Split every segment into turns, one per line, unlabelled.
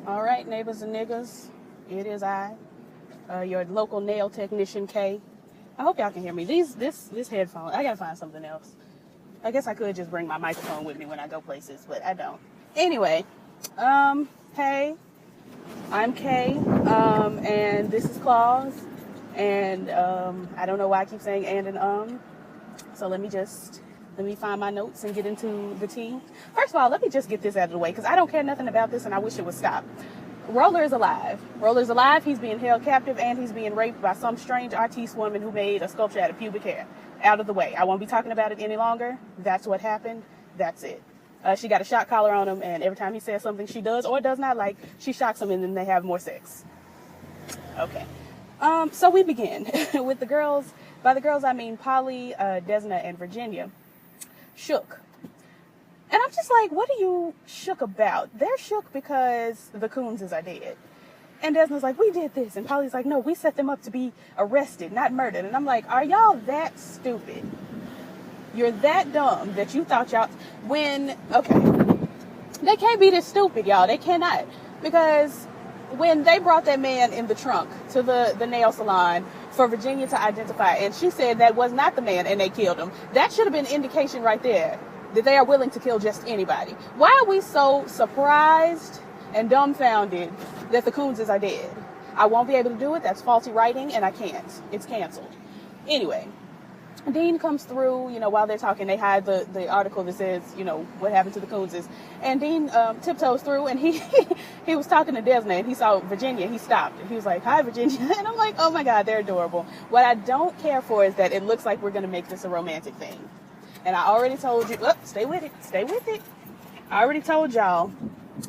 All right, neighbors and niggas, it is I, your local nail technician, Kay. I hope y'all can hear me. This headphone, I gotta find something else. I guess I could just bring my microphone with me when I go places, but I don't. Anyway, hey, I'm Kay, and this is Claus, and I don't know why I keep saying and so let me find my notes and get into the tea. First of all, let me just get this out of the way, because I don't care nothing about this, and I wish it would stop. Roller is alive. Roller's alive. He's being held captive, and he's being raped by some strange artiste woman who made a sculpture out of pubic hair. Out of the way. I won't be talking about it any longer. That's what happened. That's it. She got a shock collar on him, and every time he says something she does or does not like, she shocks him, and then they have more sex. Okay. So we begin with the girls. By the girls, I mean Polly, Desna, and Virginia. Shook. And I'm just like, what are you shook about? They're shook because the Coonses are dead. And Desna's like, we did this. And Polly's like, no, we set them up to be arrested, not murdered. And I'm like, are y'all that stupid? You're that dumb that you thought y'all... Okay. They can't be this stupid, y'all. They cannot. Because when they brought that man in the trunk to the nail salon for Virginia to identify, and she said that was not the man and they killed him, that should have been indication right there that they are willing to kill just anybody. Why are we so surprised and dumbfounded that the Coonses are dead? I won't be able to do it. That's faulty writing, and I can't. It's canceled. Anyway, Dean comes through, while they're talking, they hide the article that says, what happened to the Coonses. And Dean tiptoes through, and he was talking to Desna, and he saw Virginia. He stopped, and he was like, hi, Virginia. And I'm like, oh, my God, they're adorable. What I don't care for is that it looks like we're going to make this a romantic thing. And I already told you, stay with it. I already told y'all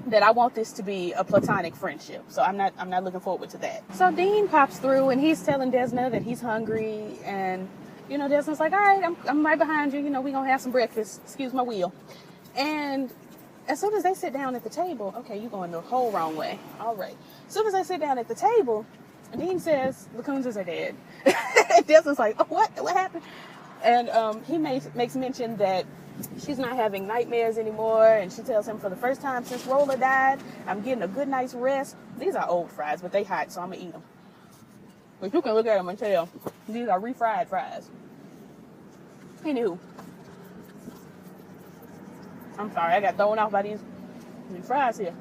that I want this to be a platonic friendship. So I'm not looking forward to that. So Dean pops through, and he's telling Desna that he's hungry, and Desna's like, all right, I'm right behind you. We're going to have some breakfast. Excuse my wheel. And as soon as they sit down at the table, okay, you're going the whole wrong way. All right. As soon as they sit down at the table, Dean says, the Coonses are dead. And Desna's like, oh, what? What happened? And he makes mention that she's not having nightmares anymore. And she tells him, for the first time since Roller died, I'm getting a good night's rest. These are old fries, but they hot, so I'm going to eat them. But you can look at them and tell these are refried fries. Anywho, I'm sorry, I got thrown off by these fries here.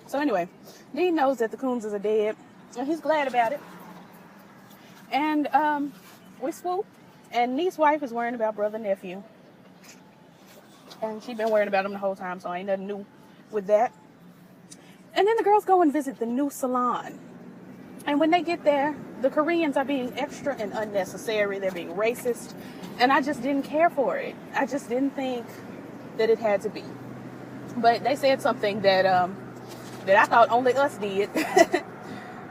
So anyway, Dean knows that the Coonses are dead, and he's glad about it. And we swoop, and niece wife is worrying about brother nephew, and she's been worrying about him the whole time, so ain't nothing new with that. And then the girls go and visit the new salon. And when they get there, the Koreans are being extra and unnecessary. They're being racist. And I just didn't care for it. I just didn't think that it had to be. But they said something that I thought only us did.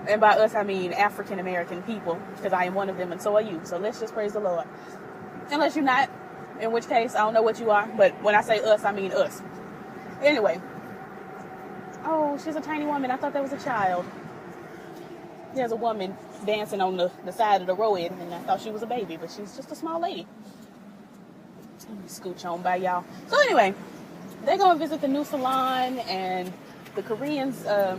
And by us, I mean African-American people, because I am one of them and so are you. So let's just praise the Lord. Unless you're not, in which case, I don't know what you are. But when I say us, I mean us. Anyway. Oh, she's a tiny woman. I thought that was a child. There's a woman dancing on the side of the road, and I thought she was a baby, but she's just a small lady. Let me scooch on by y'all. So anyway, they go and visit the new salon, and the Koreans are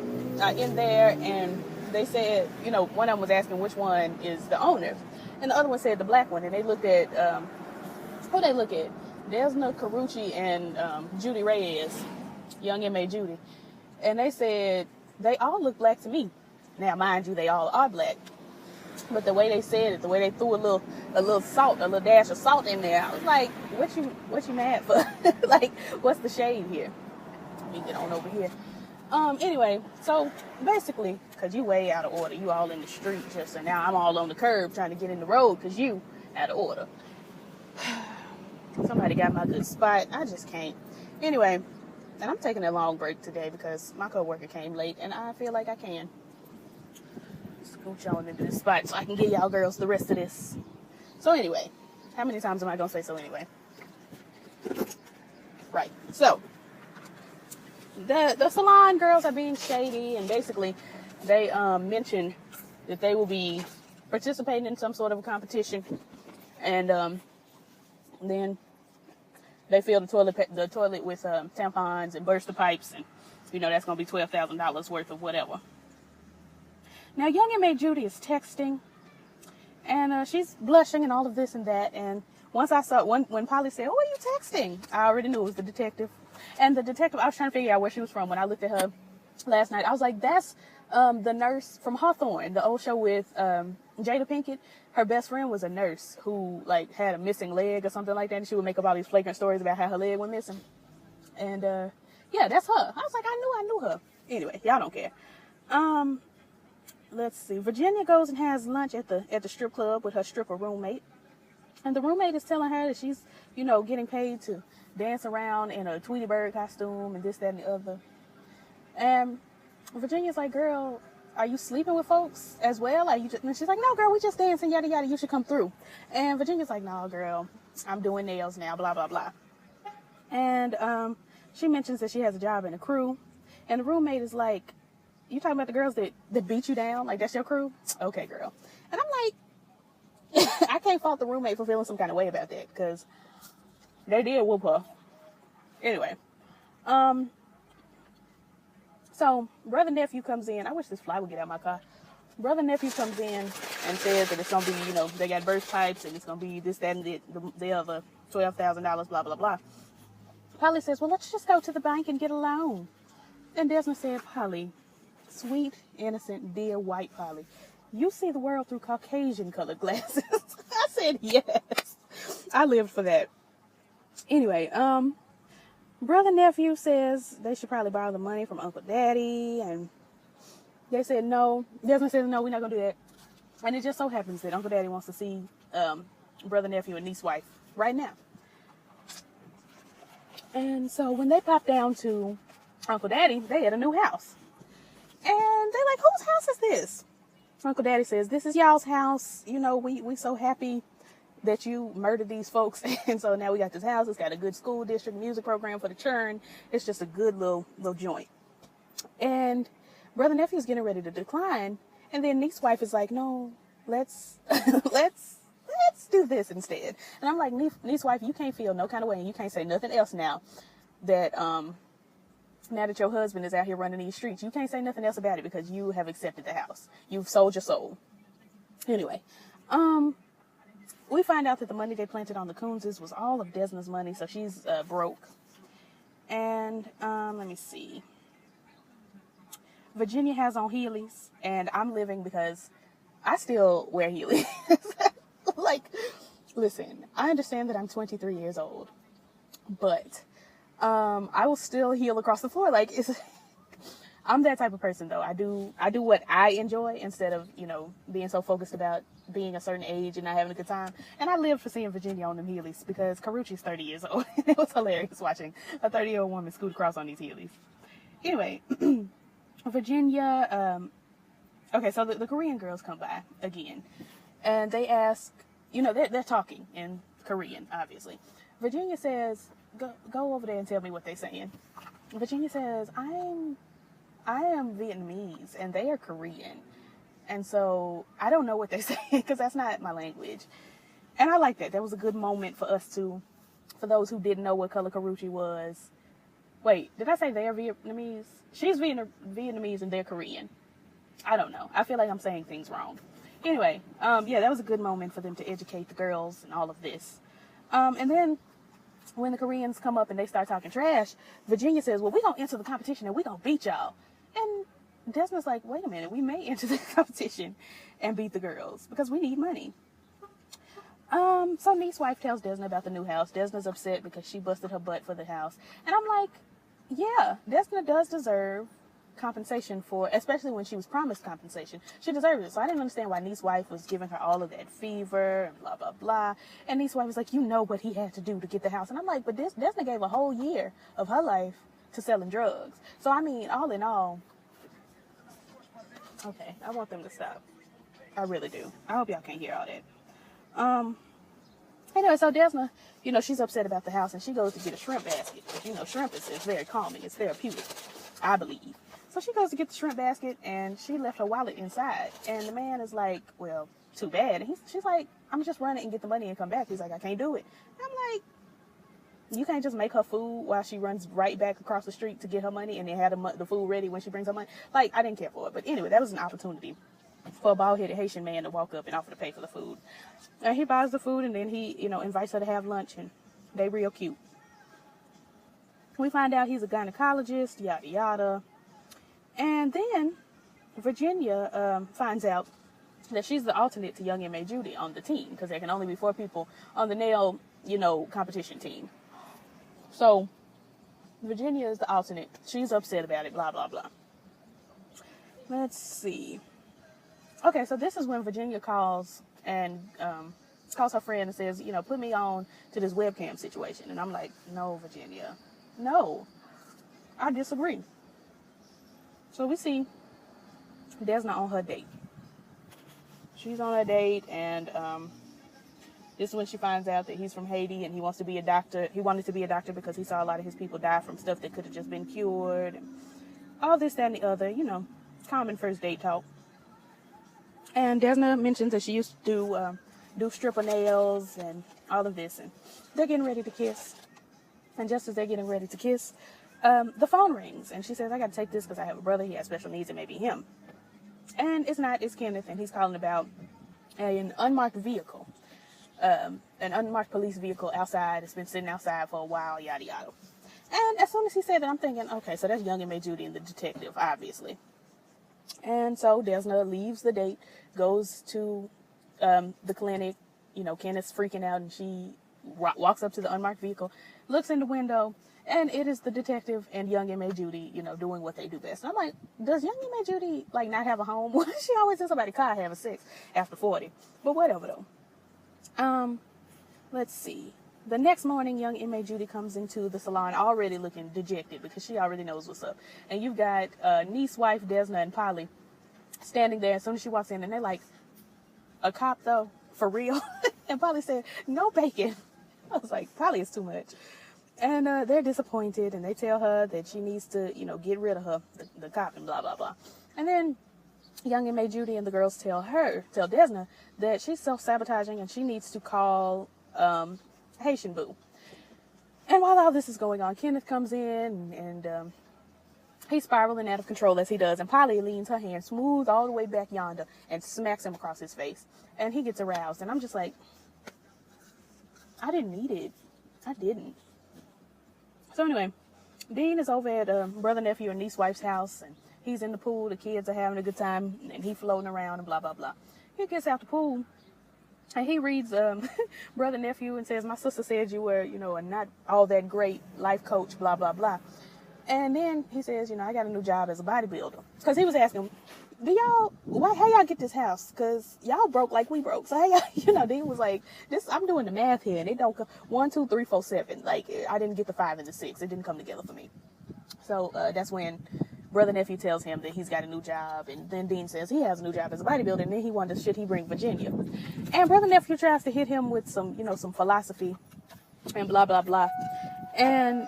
in there, and they said, one of them was asking which one is the owner, and the other one said the black one, and they looked at, who they look at? Desna, Carucci, and Judy Reyes, young M.A. Judy, and they said, they all look black to me. Now, mind you, they all are black. But the way they said it, the way they threw a little salt, a little dash of salt in there, I was like, what you mad for? Like, what's the shade here? Let me get on over here. Anyway, so basically, because you way out of order, you all in the street just, and now I'm all on the curb trying to get in the road because you out of order. Somebody got my good spot. I just can't. Anyway, and I'm taking a long break today because my coworker came late, and I feel like I can scooch on into this spot so I can give y'all girls the rest of this. So anyway, how many times am I going to say so anyway? Right. So, the salon girls are being shady, and basically they mentioned that they will be participating in some sort of a competition, and then they fill the toilet with tampons and burst the pipes, and You know, that's going to be $12,000 worth of whatever. Now, young inmate Judy is texting, and she's blushing and all of this and that. And once I saw, when Polly said, "Oh, are you texting?" I already knew it was the detective. And the detective, I was trying to figure out where she was from when I looked at her last night. I was like, that's the nurse from Hawthorne, the old show with Jada Pinkett. Her best friend was a nurse who, like, had a missing leg or something like that. And she would make up all these flagrant stories about how her leg went missing. And, yeah, that's her. I was like, I knew her. Anyway, y'all don't care. Let's see. Virginia goes and has lunch at the strip club with her stripper roommate. And the roommate is telling her that she's, you know, getting paid to dance around in a Tweety Bird costume and this, that, and the other. And Virginia's like, "Girl, are you sleeping with folks as well? Are you just?" And she's like, "No, girl, we just dancing, yada, yada. You should come through." And Virginia's like, "No, girl, I'm doing nails now, blah, blah, blah." And she mentions that she has a job in a crew. And the roommate is like, "You talking about the girls that beat you down? Like, that's your crew? Okay, girl." And I'm like, I can't fault the roommate for feeling some kind of way about that, because they did whoop her. Anyway, so brother nephew comes in. I wish this fly would get out of my car. Brother nephew comes in and says that it's gonna be, you know, they got burst pipes and it's gonna be this, that, and the other, $12,000, blah, blah, blah. Polly says, "Well, let's just go to the bank and get a loan." And Desna said, "Polly, sweet, innocent, dear white Polly, you see the world through Caucasian colored glasses." I said, yes. I lived for that. Anyway, brother nephew says they should probably borrow the money from Uncle Daddy, and they said no. Desna says, "No, we're not gonna do that." And it just so happens that Uncle Daddy wants to see brother nephew and niece wife right now. And so when they pop down to Uncle Daddy, they had a new house. And they're like, "Whose house is this?" Uncle Daddy says, "This is y'all's house. You know, we so happy that you murdered these folks. And so now we got this house. It's got a good school district, music program for the churn. It's just a good little joint." And brother nephew's getting ready to decline. And then niece wife is like, "No, let's do this instead." And I'm like, niece wife, you can't feel no kind of way. And you can't say nothing else now that your husband is out here running these streets. You can't say nothing else about it because you have accepted the house. You've sold your soul. Anyway, we find out that the money they planted on the Coonses was all of Desna's money, so she's broke. And let me see. Virginia has on Heelys, and I'm living because I still wear Heelys. Like, listen, I understand that I'm 23 years old, but I will still heel across the floor. Like, I'm that type of person, though. I do what I enjoy instead of, you know, being so focused about being a certain age and not having a good time. And I lived for seeing Virginia on them Heelys because Karuchi's 30 years old. It was hilarious watching a 30-year-old woman scoot across on these Heelys. Anyway, Virginia, okay, so the Korean girls come by again. And they ask, you know, they're talking in Korean, obviously. Virginia says, go over there and tell me what they're saying. Virginia says, I am Vietnamese and they are Korean. And so I don't know what they're saying because that's not my language. And I like that. That was a good moment for us for those who didn't know what color Karuchi was. Wait, did I say they're Vietnamese? She's Vietnamese and they're Korean. I don't know. I feel like I'm saying things wrong. Anyway, yeah, that was a good moment for them to educate the girls and all of this. And then when the Koreans come up and they start talking trash, Virginia says, "Well, we're going to enter the competition and we're going to beat y'all." And Desna's like, "Wait a minute, we may enter the competition and beat the girls because we need money." So niece wife tells Desna about the new house. Desna's upset because she busted her butt for the house. And I'm like, yeah, Desna does deserve compensation for, especially when she was promised compensation. She deserves it. So I didn't understand why niece wife was giving her all of that fever and blah, blah, blah. And niece wife was like, "You know what he had to do to get the house." And I'm like, but Desna gave a whole year of her life to selling drugs. So, I mean, all in all, okay, I want them to stop. I really do. I hope y'all can't hear all that. Anyway, so Desna, you know, she's upset about the house and she goes to get a shrimp basket. Because, you know, shrimp is very calming. It's therapeutic, I believe. So she goes to get the shrimp basket and she left her wallet inside. And the man is like, "Well, too bad." And she's like, "I'm just run it and get the money and come back." He's like, "I can't do it." And I'm like, You can't just make her food while she runs right back across the street to get her money and then have the food ready when she brings her money. Like, I didn't care for it. But anyway, that was an opportunity for a bald-headed Haitian man to walk up and offer to pay for the food. And he buys the food, and then he, invites her to have lunch, and they real cute. We find out he's a gynecologist, yada, yada. And then Virginia finds out that she's the alternate to young M.A. Judy on the team, because there can only be 4 people on the nail, competition team. So Virginia is the alternate. She's upset about it, blah, blah, blah. Let's see. Okay, so this is when Virginia calls and calls her friend and says, put me on to this webcam situation. And I'm like, no, Virginia, no, I disagree. So we see Desna on her date. She's on her date, and this is when she finds out that he's from Haiti and he wants to be a doctor. He wanted to be a doctor because he saw a lot of his people die from stuff that could have just been cured. And all this, that, and the other, common first date talk. And Desna mentions that she used to do stripper nails and all of this. And they're getting ready to kiss. And just as they're getting ready to kiss, the phone rings. And she says, I got to take this because I have a brother. He has special needs. It may be him. And it's not. It's Kenneth. And he's calling about an unmarked vehicle. An unmarked police vehicle outside. It's been sitting outside for a while, yada, yada. And as soon as he said that, I'm thinking, okay, so that's young M.A. Judy and the detective, obviously. And so Desna leaves the date, goes to the clinic. Kenneth's freaking out, and she walks up to the unmarked vehicle, looks in the window, and it is the detective and young M.A. Judy, doing what they do best. And I'm like, does young M.A. Judy, not have a home? She always in somebody's car having sex after 40. But whatever, though. Let's see. The next morning, young M.A. Judy comes into the salon already looking dejected because she already knows what's up. And you've got niece, wife, Desna, and Polly standing there as soon as she walks in. And they're like, a cop, though? For real? And Polly said, no bacon. I was like, Polly is too much. And they're disappointed. And they tell her that she needs to, get rid of her, the cop, and blah, blah, blah. And then young M.A. Judy and the girls tell Desna that she's self-sabotaging and she needs to call Haitian Boo. And while all this is going on, Kenneth comes in and he's spiraling out of control as he does. And Polly leans her hand smooth all the way back yonder and smacks him across his face. And he gets aroused. And I'm just like, I didn't need it. I didn't. So anyway, Dean is over at brother, nephew, and niece wife's house. And he's in the pool. The kids are having a good time. And he floating around and blah, blah, blah. He gets out the pool. And he reads brother, nephew, and says, my sister said you were, a not all that great life coach, blah, blah, blah. And then he says, I got a new job as a bodybuilder. Because he was asking, how y'all get this house? Because y'all broke like we broke. So how y'all, Dean was like, I'm doing the math here. And it don't come, 1, 2, 3, 4, 7. Like, I didn't get the 5 and the 6. It didn't come together for me. So that's when brother, nephew tells him that he's got a new job. And then Dean says he has a new job as a bodybuilder. And then he wonders, should he bring Virginia? And brother, nephew tries to hit him with some, some philosophy and blah, blah, blah. And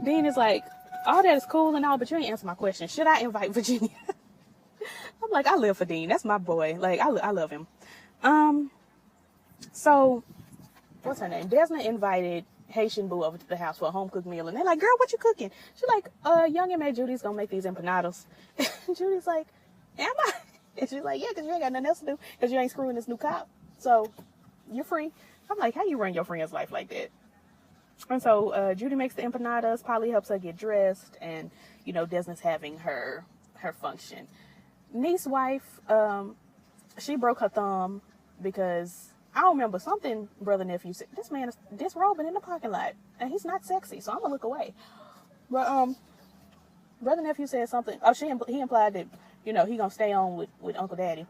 Dean is like, all that is cool and all, but you ain't answer my question. Should I invite Virginia? I'm like, I live for Dean. That's my boy. Like, I love him. So, what's her name? Desna invited Haitian Boo over to the house for a home-cooked meal. And they're like, girl, what you cooking? She's like, young M.A. Judy's going to make these empanadas. And Judy's like, am I? And she's like, yeah, because you ain't got nothing else to do because you ain't screwing this new cop. So, you're free. I'm like, how you run your friend's life like that? And so Judy makes the empanadas. Polly helps her get dressed. And, Desna's having her function. Niece wife, she broke her thumb because I don't remember something brother nephew said. This man is disrobing in the parking lot. And he's not sexy. So I'm going to look away. But brother nephew said something. Oh, he implied that, he going to stay on with Uncle Daddy.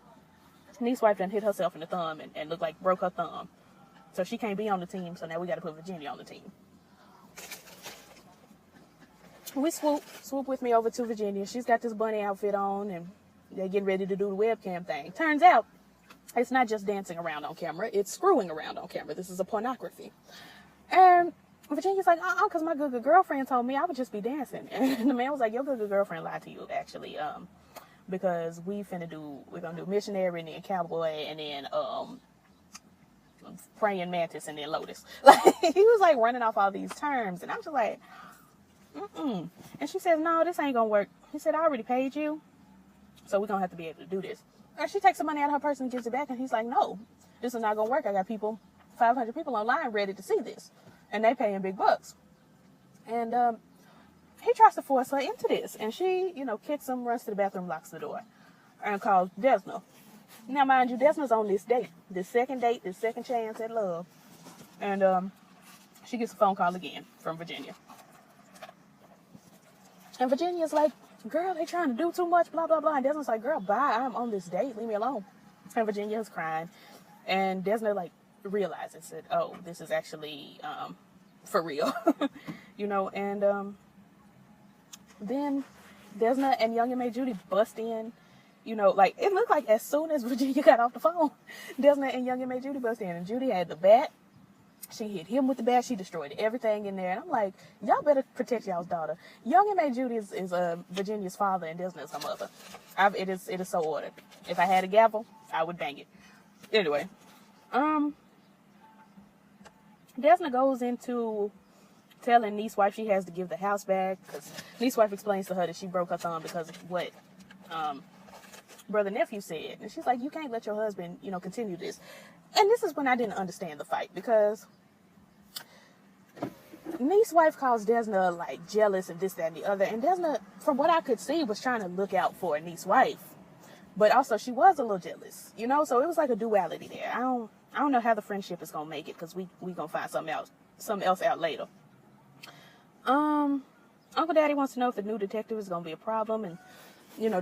Niece wife done hit herself in the thumb and looked like broke her thumb. So she can't be on the team, so now we got to put Virginia on the team. We swoop with me over to Virginia. She's got this bunny outfit on, and they're getting ready to do the webcam thing. Turns out, it's not just dancing around on camera, it's screwing around on camera. This is a pornography. And Virginia's like, because my good girlfriend told me I would just be dancing. And the man was like, your good girlfriend lied to you, actually, because we're gonna do missionary and then cowboy and then, praying mantis and then lotus. Like, he was like running off all these terms. And I'm just like, mm-mm. And she says, no, this ain't gonna work. He said, I already paid you, so we're gonna have to be able to do this. And she takes the money out of her purse and gives it back. And he's like, no, this is not gonna work. I got 500 people online ready to see this. And they paying big bucks. And he tries to force her into this. And she, kicks him, runs to the bathroom, locks the door, and calls Desna. Now, mind you, Desna's on this date, this second chance at love. And she gets a phone call again from Virginia. And Virginia's like, girl, they trying to do too much, blah, blah, blah. And Desna's like, girl, bye, I'm on this date, leave me alone. And Virginia's crying. And Desna, realizes that, oh, this is actually for real. And then Desna and Young and May Judy bust in. It looked like as soon as Virginia got off the phone, Desna and Young and May Judy bust in. And Judy had the bat. She hit him with the bat. She destroyed everything in there. And I'm like, y'all better protect y'all's daughter. Young and May Judy is Virginia's father, and Desna is her mother. It is so ordered. If I had a gavel, I would bang it. Anyway, Desna goes into telling niece wife she has to give the house back, because niece wife explains to her that she broke her thumb because of what brother nephew said. And she's like, you can't let your husband, continue this. And this is when I didn't understand the fight, because niece wife calls Desna jealous and this, that, and the other. And Desna, from what I could see, was trying to look out for niece wife, but also she was a little jealous, so it was like a duality there. I don't know how the friendship is gonna make it, because we gonna find something else out later. Uncle Daddy wants to know if the new detective is gonna be a problem, and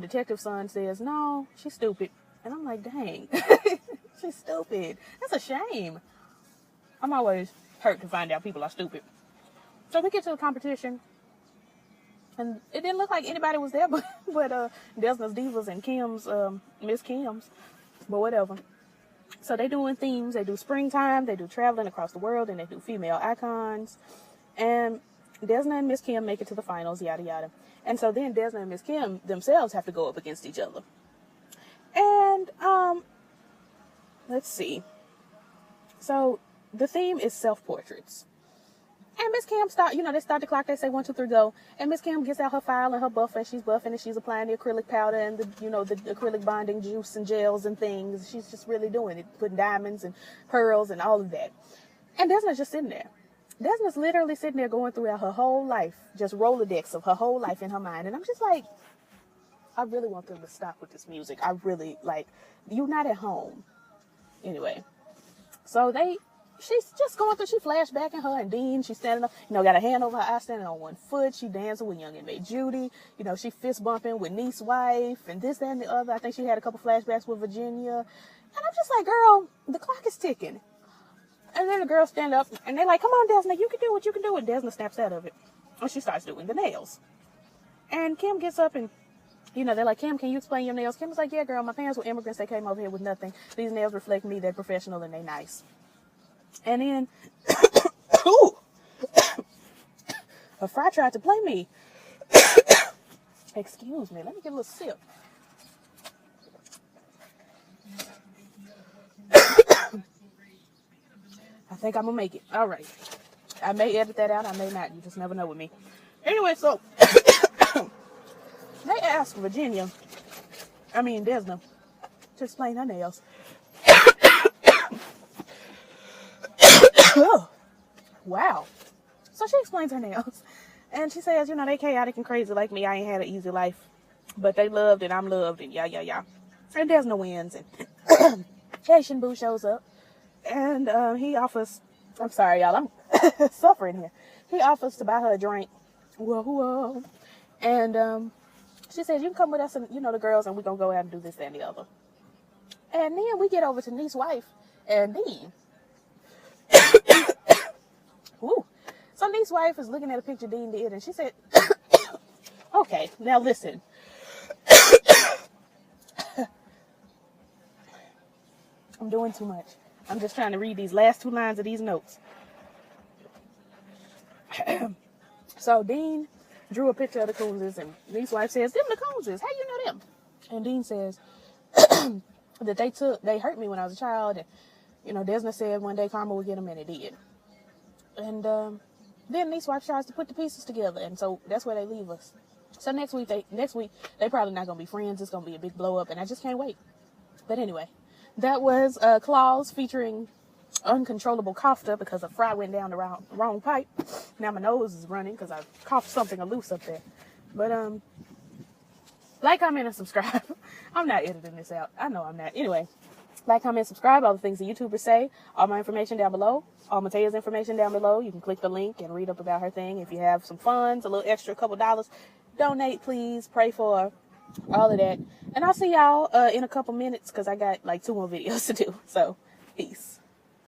detective son says no, she's stupid. And I'm like, dang. She's stupid. That's a shame. I'm always hurt to find out people are stupid. So we get to the competition, and it didn't look like anybody was there but Desna's Divas and Kim's, Miss Kim's, but whatever. So they doing themes. They do springtime, they do traveling across the world, and they do female icons. And Desna and Miss Kim make it to the finals, yada yada. And so then Desna and Miss Kim themselves have to go up against each other. And let's see. So the theme is self-portraits. And Miss Kim they start the clock, they say 1, 2, 3, go. And Miss Kim gets out her file and her buffer, and she's buffing, and she's applying the acrylic powder and the acrylic bonding juice and gels and things. She's just really doing it, putting diamonds and pearls and all of that. And Desna's just sitting there. Desna's literally sitting there going throughout her whole life, just Rolodex of her whole life in her mind. And I'm just like, I really want them to stop with this music. I really, you're not at home. Anyway, so she's just going through, she flashbacking her and Dean. She's standing up, got a hand over her eye, standing on one foot. She dancing with Young and May Judy. She fist bumping with niece wife and this, that, and the other. I think she had a couple flashbacks with Virginia. And I'm just like, girl, the clock is ticking. And then the girls stand up and they're like, come on, Desna, you can do what you can do. And Desna snaps out of it. And she starts doing the nails. And Kim gets up and, they're like, Kim, can you explain your nails? Kim was like, yeah, girl, my parents were immigrants. They came over here with nothing. These nails reflect me. They're professional and they're nice. And then, ooh, a fry tried to play me. Excuse me. Let me get a little sip. I think I'm going to make it. All right. I may edit that out. I may not. You just never know with me. Anyway, so they asked Desna, to explain her nails. Oh, wow. So she explains her nails. And she says, they chaotic and crazy like me. I ain't had an easy life. But they loved and I'm loved and yeah. And Desna wins. And Haitian Boo shows up. And he offers, I'm sorry, y'all, I'm suffering here. He offers to buy her a drink. Whoa. And she says, you can come with us and, the girls, and we're going to go out and do this, that, and the other. And then we get over to niece wife and Dean. Ooh. So niece wife is looking at a picture Dean did, and she said, okay, now listen. I'm doing too much. I'm just trying to read these last 2 lines of these notes. So Dean drew a picture of the Coonses, and niece wife says, them the Coonses, how you know them? And Dean says that they hurt me when I was a child, and You know, Desna said one day karma would get him, and it did. And then Niece Wife tries to put the pieces together, and so that's where they leave us. So next week they probably not gonna be friends. It's gonna be a big blow up, and I just can't wait. But anyway, that was Claws featuring Uncontrollable Coughed because a fry went down the wrong pipe. Now my nose is running because I coughed something loose up there. But like, comment, and subscribe. I'm not editing this out. I know I'm not. Anyway, like, comment, subscribe. All the things the YouTubers say. All my information down below. All Matea's information down below. You can click the link and read up about her thing. If you have some funds, a little extra, couple dollars, donate, please. Pray for her. All of that. And I'll see y'all in a couple minutes because I got like 2 more videos to do. So, peace.